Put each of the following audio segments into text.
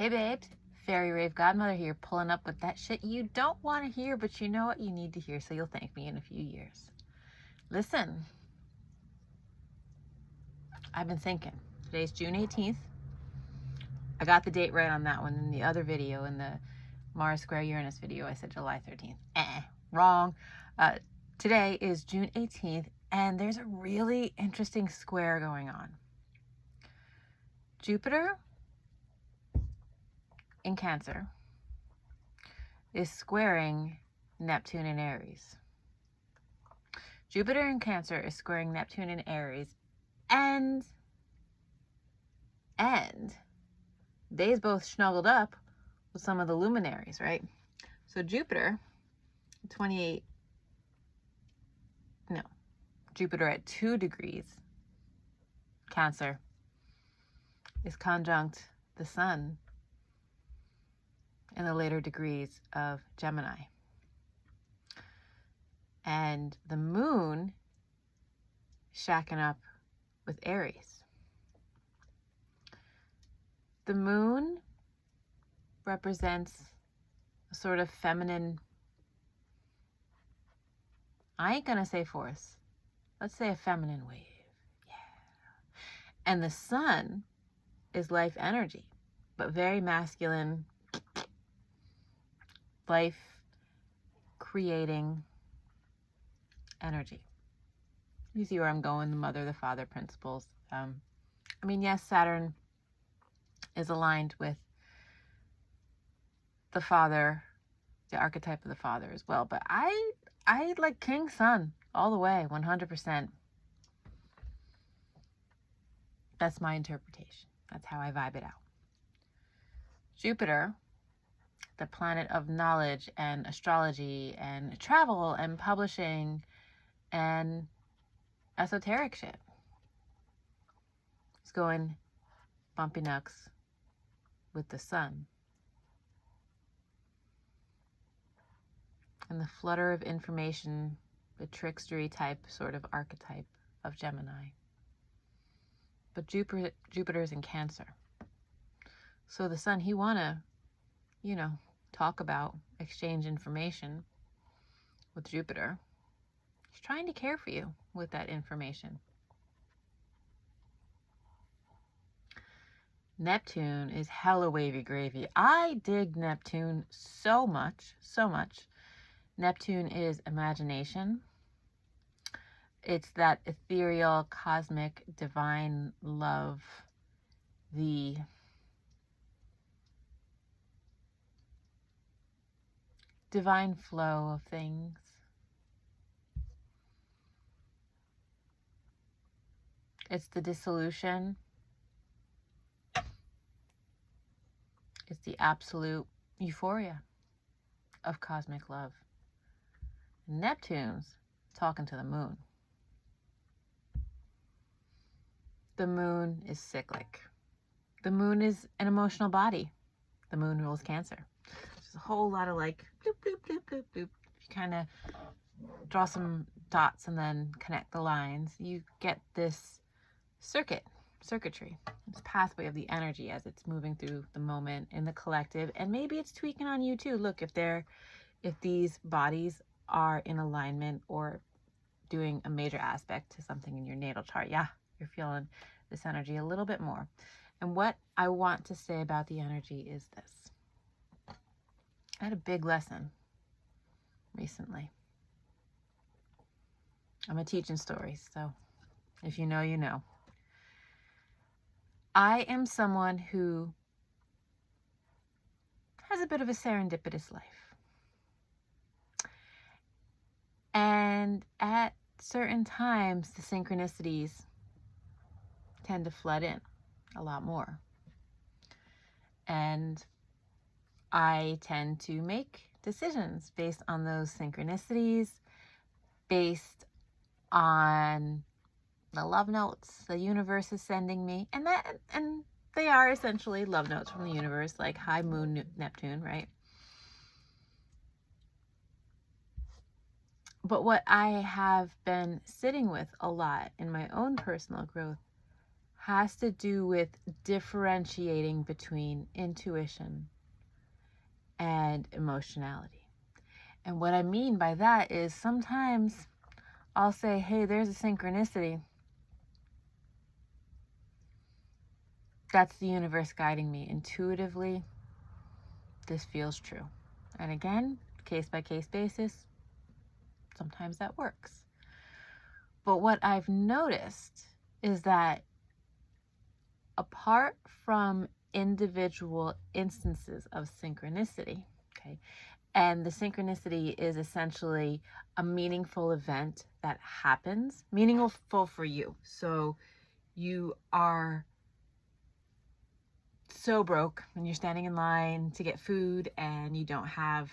Hey babes, Fairy Rave Godmother here, pulling up with that shit you don't want to hear, but you know what you need to hear, so you'll thank me in a few years. Listen, I've been thinking. Today's June 18th. I got the date right on that one. In the other video, in the Mars square Uranus video, I said July 13th. Wrong. Today is June 18th, and there's a really interesting square going on. Jupiter in Cancer is squaring Neptune in Aries. Jupiter in Cancer is squaring Neptune in Aries, and they's both snuggled up with some of the luminaries, right? So Jupiter at 2 degrees Cancer is conjunct the Sun in the later degrees of Gemini. And the Moon shacking up with Aries. The Moon represents a sort of feminine, I ain't gonna say force, let's say a feminine wave. Yeah. And the Sun is life energy, but very masculine, life creating energy. You see where I'm going, the mother, the father principles. Yes, Saturn is aligned with the father, the archetype of the father as well. But I like King Sun all the way, 100%. That's my interpretation. That's how I vibe it out. Jupiter, the planet of knowledge and astrology and travel and publishing and esoteric shit, is going bumpy knucks with the Sun. And the flutter of information, the trickstery type sort of archetype of Gemini. But Jupiter's in Cancer. So the Sun, he wanna, talk about, exchange information with Jupiter. He's trying to care for you with that information. Neptune is hella wavy gravy. I dig Neptune so much, so much. Neptune is imagination. It's that ethereal, cosmic, divine love. The divine flow of things. It's the dissolution. It's the absolute euphoria of cosmic love. Neptune's talking to the Moon. The Moon is cyclic. The Moon is an emotional body. The Moon rules Cancer. There's a whole lot of like bloop, bloop, bloop, bloop, bloop. You kind of draw some dots and then connect the lines. You get this circuitry, this pathway of the energy as it's moving through the moment in the collective, and maybe it's tweaking on you too. Look, if these bodies are in alignment or doing a major aspect to something in your natal chart, yeah, you're feeling this energy a little bit more. And what I want to say about the energy is this. I had a big lesson recently. I'm a teaching stories, so if you know, you know. I am someone who has a bit of a serendipitous life. And at certain times, the synchronicities tend to flood in a lot more. And I tend to make decisions based on those synchronicities, based on the love notes the universe is sending me, and they are essentially love notes from the universe, like high Moon Neptune, right? But what I have been sitting with a lot in my own personal growth, has to do with differentiating between intuition and emotionality. And what I mean by that is sometimes I'll say, hey, there's a synchronicity. That's the universe guiding me. Intuitively, this feels true. And again, case by case basis, sometimes that works. But what I've noticed is that apart from individual instances of synchronicity, okay, and the synchronicity is essentially a meaningful event that happens, meaningful for you. So you are so broke when you're standing in line to get food and you don't have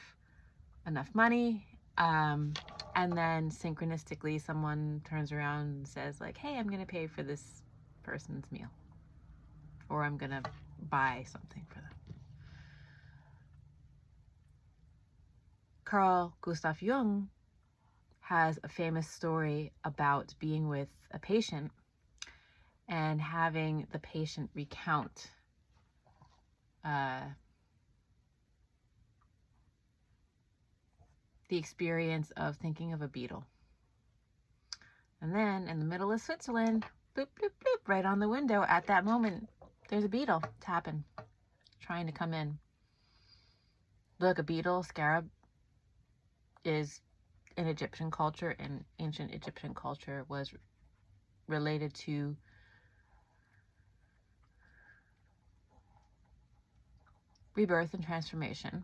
enough money. And then synchronistically someone turns around and says like, hey, I'm going to pay for this person's meal, or I'm going to buy something for them. Carl Gustav Jung has a famous story about being with a patient and having the patient recount the experience of thinking of a beetle. And then in the middle of Switzerland, bloop, bloop, bloop, right on the window at that moment, there's a beetle tapping, trying to come in. Look, a beetle, scarab, is in Egyptian culture, and ancient Egyptian culture was related to rebirth and transformation.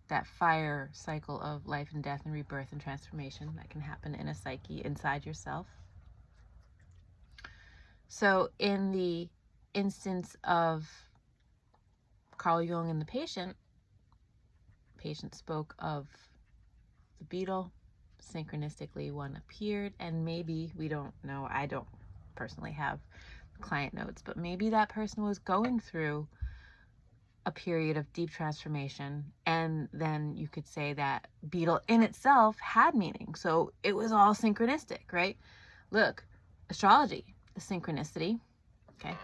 That fire cycle of life and death and rebirth and transformation that can happen in a psyche inside yourself. So in the instance of Carl Jung and the patient spoke of the beetle. Synchronistically, one appeared, and maybe, we don't know, I don't personally have client notes, but maybe that person was going through a period of deep transformation, and then you could say that beetle in itself had meaning. So it was all synchronistic, right? Look, astrology is synchronicity, okay?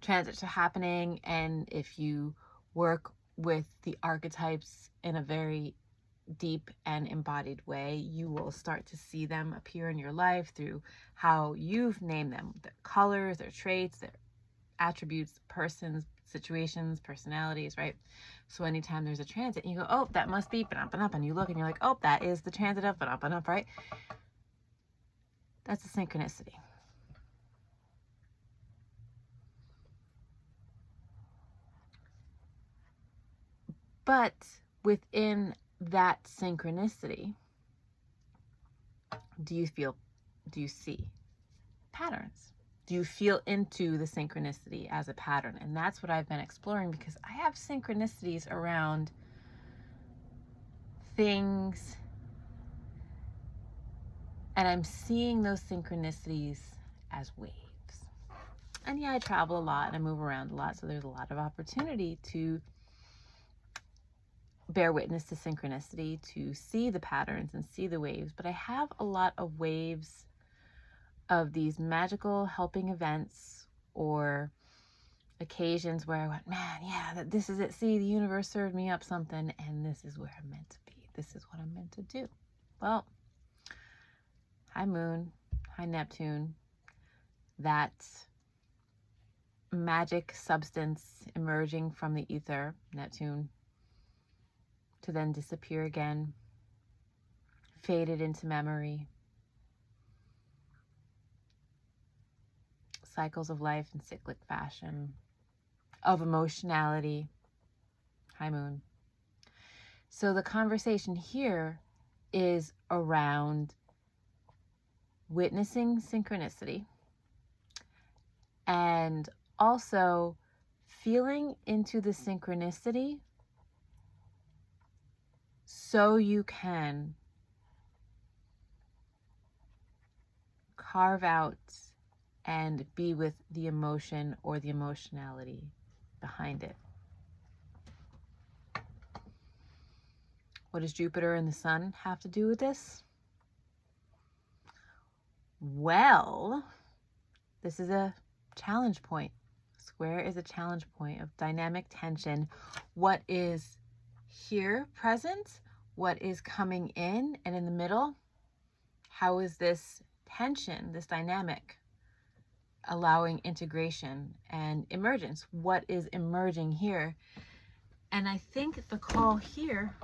Transits are happening, and if you work with the archetypes in a very deep and embodied way, you will start to see them appear in your life through how you've named them, their colors, their traits, their attributes, persons, situations, personalities, right? So anytime there's a transit, you go, oh, that must be ba-dum-ba-dum, and you look and you're like, oh, that is the transit of ba-dum-ba-dum, right? That's a synchronicity. But within that synchronicity, do you see patterns? Do you feel into the synchronicity as a pattern? And that's what I've been exploring, because I have synchronicities around things, and I'm seeing those synchronicities as waves. And yeah, I travel a lot and I move around a lot, so there's a lot of opportunity to bear witness to synchronicity, to see the patterns and see the waves. But I have a lot of waves of these magical helping events or occasions where I went, man, yeah, this is it. See, the universe served me up something, and this is where I'm meant to be. This is what I'm meant to do. Well, high moon, high Neptune, that magic substance emerging from the ether, Neptune, to then disappear again, faded into memory. Cycles of life in cyclic fashion, of emotionality, high moon. So the conversation here is around witnessing synchronicity and also feeling into the synchronicity so you can carve out and be with the emotion or the emotionality behind it. What does Jupiter and the Sun have to do with this? Well, this is a challenge point. Square is a challenge point of dynamic tension. What is here present? What is coming in? And in the middle, how is this tension, this dynamic, allowing integration and emergence? What is emerging here? And I think the call here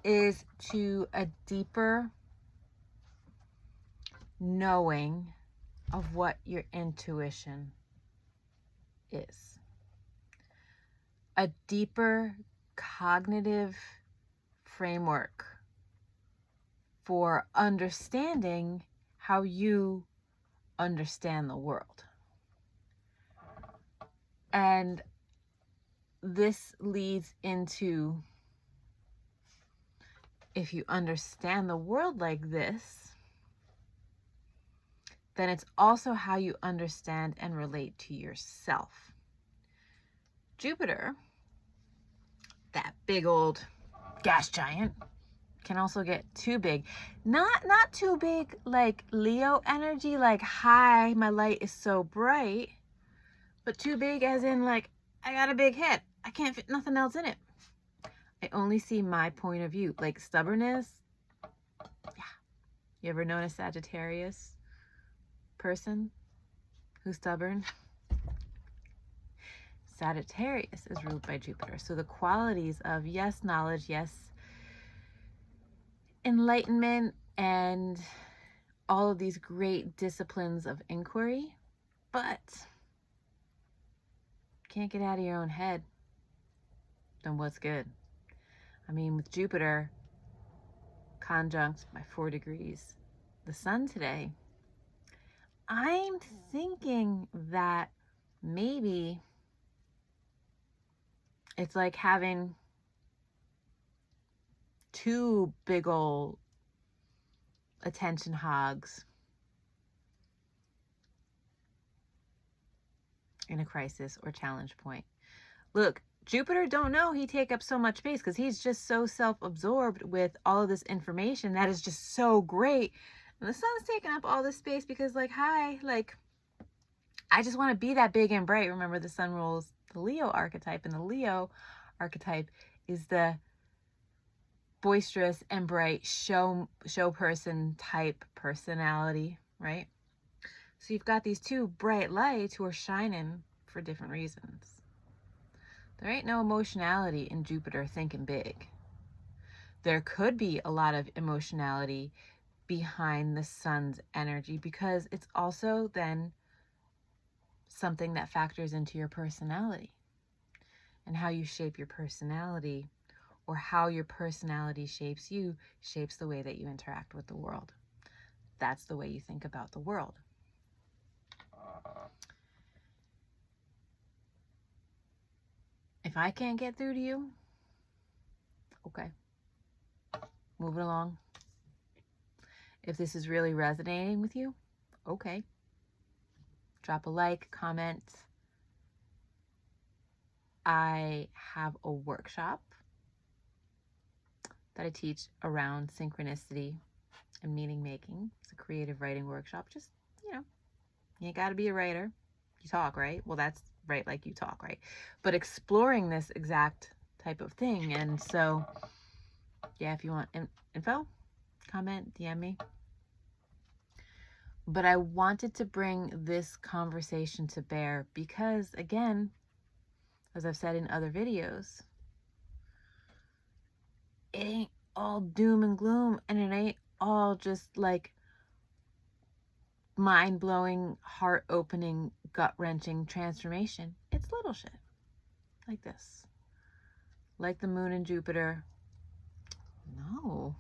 is to a deeper knowing of what your intuition is. A deeper cognitive framework for understanding how you understand the world. And this leads into, if you understand the world like this, then it's also how you understand and relate to yourself. Jupiter, that big old gas giant, can also get too big. Not too big like Leo energy, like, hi, my light is so bright, but too big as in like, I got a big head. I can't fit nothing else in it. I only see my point of view. Like stubbornness. Yeah. You ever known a Sagittarius person who's stubborn? Sagittarius is ruled by Jupiter. So the qualities of, yes, knowledge, yes, enlightenment, and all of these great disciplines of inquiry, but can't get out of your own head, then what's good? I mean, with Jupiter conjunct by 4 degrees, the sun today, I'm thinking that maybe it's like having 2 big old attention hogs in a crisis or challenge point. Look, Jupiter don't know he take up so much space because he's just so self-absorbed with all of this information that is just so great. And the sun's taking up all this space because, like, hi, like, I just want to be that big and bright. Remember, the sun rules the Leo archetype, and the Leo archetype is the boisterous and bright show person type personality, right? So you've got these 2 bright lights who are shining for different reasons. There ain't no emotionality in Jupiter thinking big. There could be a lot of emotionality behind the sun's energy because it's also then something that factors into your personality and how you shape your personality, or how your personality shapes you, shapes the way that you interact with the world. That's the way you think about the world. If I can't get through to you, okay, moving along. If this is really resonating with you, okay, drop a like, comment. I have a workshop that I teach around synchronicity and meaning making. It's a creative writing workshop. Just, you ain't got to be a writer. You talk, right? Well, that's right, like you talk, right? But exploring this exact type of thing. And so, yeah, if you want info, comment, DM me. But I wanted to bring this conversation to bear because, again, as I've said in other videos, it ain't all doom and gloom, and it ain't all just like mind-blowing, heart-opening, gut-wrenching transformation. It's little shit like this, like the moon and Jupiter. No.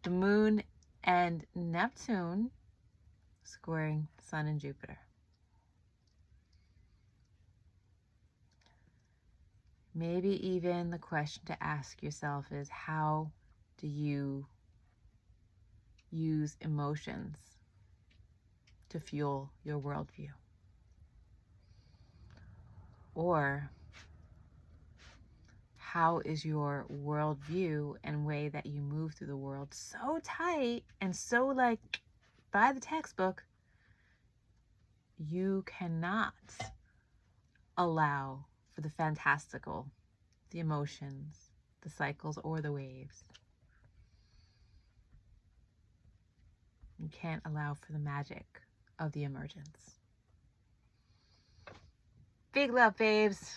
The moon and Neptune squaring Sun and Jupiter. Maybe even the question to ask yourself is, how do you use emotions to fuel your worldview? Or how is your worldview and way that you move through the world so tight and so like by the textbook you cannot allow for the fantastical, the emotions, the cycles, or the waves. You can't allow for the magic of the emergence. Big love, babes.